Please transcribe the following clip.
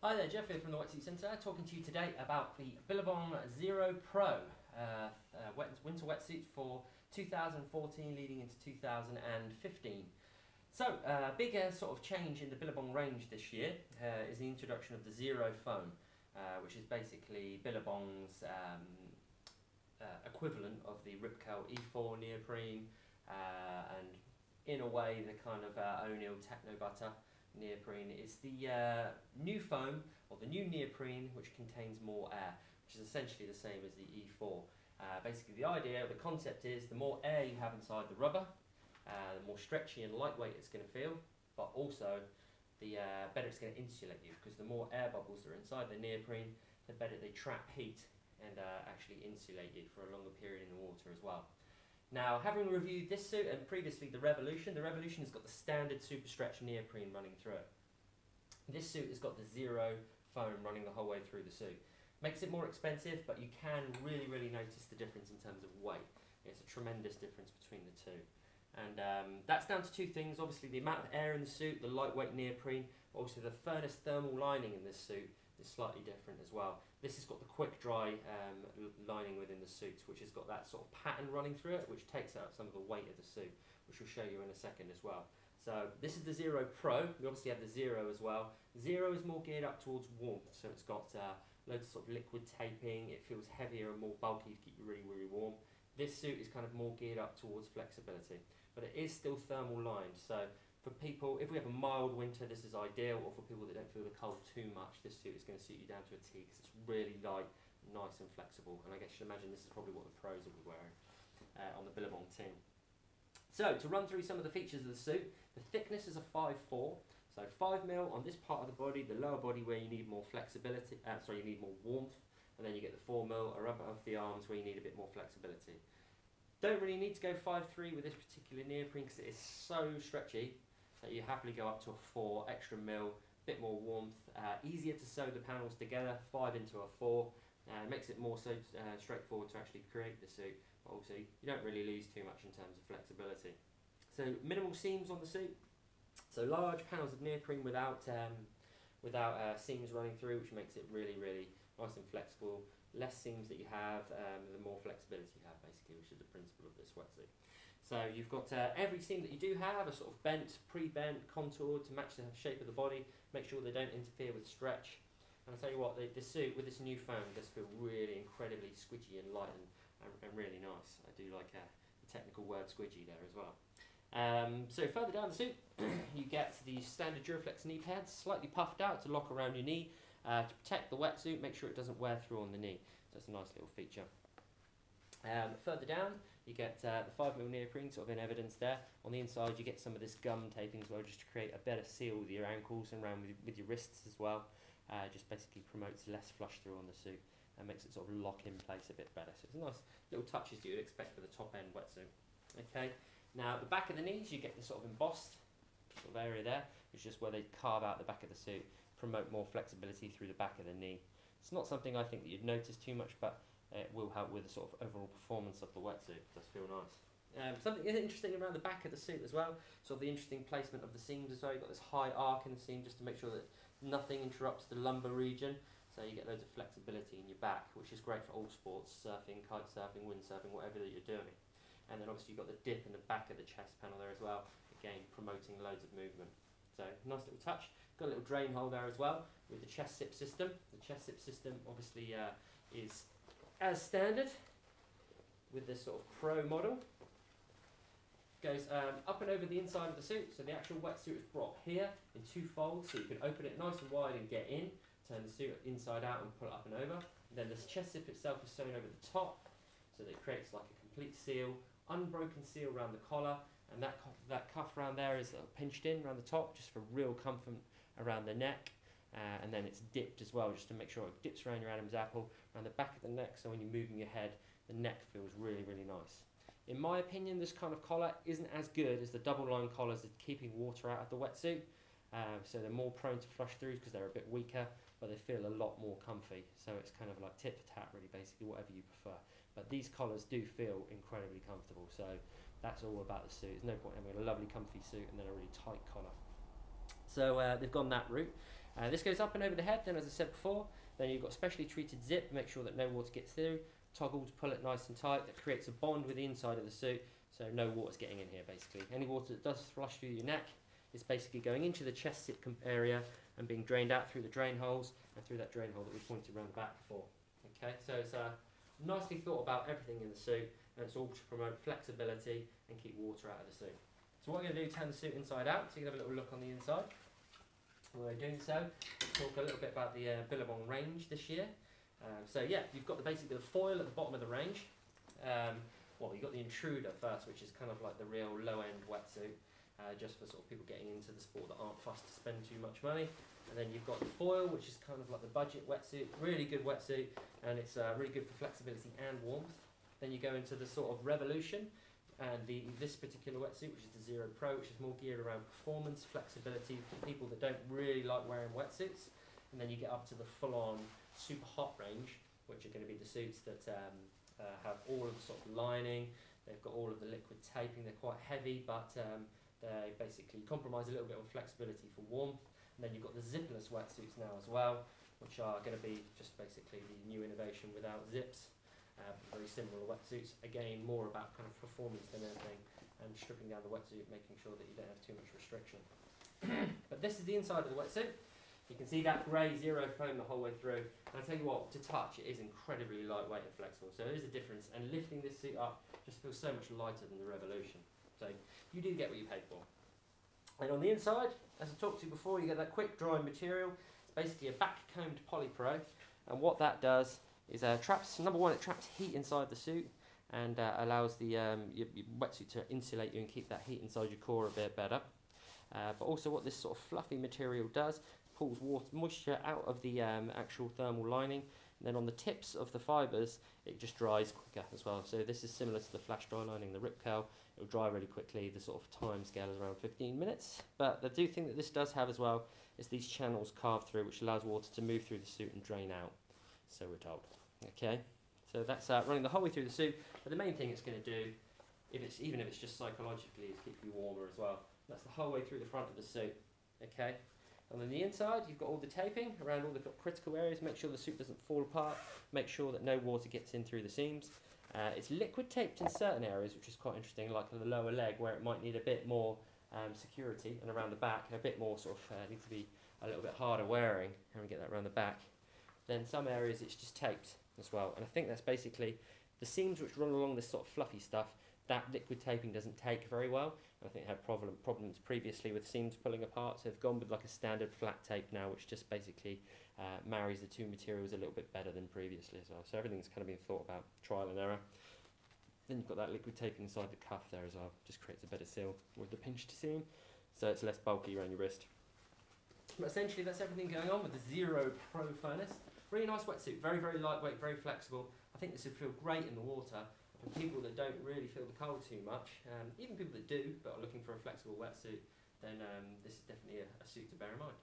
Hi there, Jeff here from the Wetsuit Centre, talking to you today about the Billabong Xero Pro winter wetsuit for 2014 leading into 2015. So, big sort of change in the Billabong range this year is the introduction of the Xero foam, which is basically Billabong's equivalent of the Rip Curl E4 neoprene, and in a way the kind of O'Neill Techno Butter neoprene is the new foam, or the new neoprene, which contains more air, which is essentially the same as the E4. Basically the idea, the concept is the more air you have inside the rubber, the more stretchy and lightweight it's going to feel, but also the better it's going to insulate you, because the more air bubbles that are inside the neoprene, the better they trap heat and actually insulate you for a longer period in the water as well. Now, having reviewed this suit and previously the Revolution has got the standard super stretch neoprene running through it. This suit has got the Xero foam running the whole way through the suit. Makes it more expensive, but you can really notice the difference in terms of weight. It's a tremendous difference between the two. And that's down to two things. Obviously the amount of air in the suit, the lightweight neoprene, but also the furnace thermal lining in this suit is slightly different as well. This has got the quick dry lining within the suit, which has got that sort of pattern running through it, which takes out some of the weight of the suit, which we'll show you in a second as well. So this is the Xero Pro. We obviously have the Xero as well. Xero is more geared up towards warmth, so it's got loads of sort of liquid taping. It feels heavier and more bulky to keep you really warm. This suit is kind of more geared up towards flexibility, but it is still thermal lined. So for people, if we have a mild winter, this is ideal, or for people that don't feel the cold too much, this suit is going to suit you down to a T, because it's really light, nice and flexible. And I guess you should imagine this is probably what the pros will be wearing on the Billabong team. So to run through some of the features of the suit, the thickness is a 5'4", so 5mm on this part of the body, the lower body where you need more flexibility, you need more warmth, and then you get the 4mm around the arms where you need a bit more flexibility. Don't really need to go 5'3" with this particular neoprene, because it is so stretchy that you happily go up to a 4 extra mil, bit more warmth, easier to sew the panels together, 5 into a 4, makes it more so straightforward to actually create the suit, but also you don't really lose too much in terms of flexibility. So minimal seams on the suit, so large panels of neoprene without seams running through, which makes it really nice and flexible. Less seams that you have, the more flexibility you have, basically, which is the principle of this wetsuit. So you've got every seam that you do have are sort of bent, pre-bent, contoured to match the shape of the body, make sure they don't interfere with stretch. And I'll tell you what, the suit with this new foam does feel really incredibly squidgy and light and really nice. I do like the technical word squidgy there as well. So further down the suit, you get the standard Duraflex knee pads, slightly puffed out to lock around your knee, to protect the wetsuit, make sure it doesn't wear through on the knee. So it's a nice little feature. Further down, you get the 5mm neoprene sort of in evidence there. On the inside, you get some of this gum taping as well, just to create a better seal with your ankles and around with your wrists as well. Just basically promotes less flush through on the suit and makes it sort of lock in place a bit better. So it's a nice little touches you'd expect for the top end wetsuit. Okay, now the back of the knees, you get this sort of embossed sort of area there, which is just where they carve out the back of the suit, promote more flexibility through the back of the knee. It's not something I think that you'd notice too much, but it will help with the sort of overall performance of the wetsuit. It does feel nice. Something interesting around the back of the suit as well, sort of the interesting placement of the seams as well. You've got this high arc in the seam just to make sure that nothing interrupts the lumbar region, so you get loads of flexibility in your back, which is great for all sports, surfing, kite surfing, windsurfing, whatever that you're doing. And then obviously you've got the dip in the back of the chest panel there as well, again promoting loads of movement. So nice little touch. Got a little drain hole there as well with the chest zip system. The chest zip system obviously is as standard with this sort of Pro model. Goes up and over the inside of the suit, so the actual wetsuit is brought here in 2 folds, so you can open it nice and wide and get in, turn the suit inside out and pull it up and over. And then the chest zip itself is sewn over the top, so that it creates like a complete seal, unbroken seal around the collar, and that cuff around there is pinched in around the top, just for real comfort around the neck. And then it's dipped as well, just to make sure it dips around your Adam's apple, around the back of the neck, so when you're moving your head, the neck feels really nice. In my opinion, this kind of collar isn't as good as the double line collars that keeping water out of the wetsuit. So they're more prone to flush throughs because they're a bit weaker, but they feel a lot more comfy. So it's kind of like tit for tat, really, basically, whatever you prefer. But these collars do feel incredibly comfortable, so that's all about the suit. There's no point having a lovely comfy suit and then a really tight collar. So they've gone that route. This goes up and over the head, then as I said before, then you've got specially treated zip, make sure that no water gets through, toggle to pull it nice and tight, that creates a bond with the inside of the suit, so no water's getting in here basically. Any water that does flush through your neck is basically going into the chest zip area and being drained out through the drain holes and through that drain hole that we pointed around the back before. Okay, so it's nicely thought about everything in the suit, and it's all to promote flexibility and keep water out of the suit. So what we're going to do, turn the suit inside out, so you can have a little look on the inside. While we're doing so, talk a little bit about the Billabong Range this year. So yeah, you've got basically the foil at the bottom of the range. Well, you've got the intruder first, which is kind of like the real low-end wetsuit, just for sort of people getting into the sport that aren't fussed to spend too much money. And then you've got the foil, which is kind of like the budget wetsuit, really good wetsuit, and it's really good for flexibility and warmth. Then you go into the sort of Revolution, and this particular wetsuit, which is the Xero Pro, which is more geared around performance, flexibility for people that don't really like wearing wetsuits. And then you get up to the full-on super hot range, which are going to be the suits that have all of the sort of lining, they've got all of the liquid taping, they're quite heavy, but they basically compromise a little bit on flexibility for warmth. And then you've got the zipless wetsuits now as well, which are going to be just basically the new innovation without zips. Very similar wetsuits, again more about kind of performance than anything, and stripping down the wetsuit, making sure that you don't have too much restriction. But this is the inside of the wetsuit. You can see that grey Xero foam the whole way through, and I tell you what, to touch it is incredibly lightweight and flexible, so there is a difference, and lifting this suit up just feels so much lighter than the Revolution. So you do get what you paid for. And on the inside, as I talked to you before, you get that quick drying material. It's basically a back combed polypro, and what that does is traps, number one, it traps heat inside the suit and allows the your wetsuit to insulate you and keep that heat inside your core a bit better. But also what this sort of fluffy material does, pulls moisture out of the actual thermal lining, and then on the tips of the fibres it just dries quicker as well. So this is similar to the flash dry lining, the rip curl. It will dry really quickly. The sort of time scale is around 15 minutes. But the thing that this does have as well is these channels carved through, which allows water to move through the suit and drain out, so we're told. Okay, so that's running the whole way through the suit, but the main thing it's going to do, even if it's just psychologically, is keep you warmer as well. That's the whole way through the front of the suit. Okay, and on the inside you've got all the taping around all the critical areas, make sure the suit doesn't fall apart, make sure that no water gets in through the seams. It's liquid taped in certain areas, which is quite interesting, like the lower leg where it might need a bit more security, and around the back a bit more sort of needs to be a little bit harder wearing, and we get that around the back. Then some areas it's just taped as well, and I think that's basically the seams which run along this sort of fluffy stuff, that liquid taping doesn't take very well. I think it had problems previously with seams pulling apart, so they've gone with like a standard flat tape now, which just basically marries the two materials a little bit better than previously as well. So everything's kind of been thought about, trial and error. Then you've got that liquid taping inside the cuff there as well, just creates a better seal with the pinched seam, so it's less bulky around your wrist. But essentially that's everything going on with the Xero Pro furnace. Really nice wetsuit, very, very lightweight, very flexible. I think this would feel great in the water for people that don't really feel the cold too much. Even people that do, but are looking for a flexible wetsuit, then this is definitely a suit to bear in mind.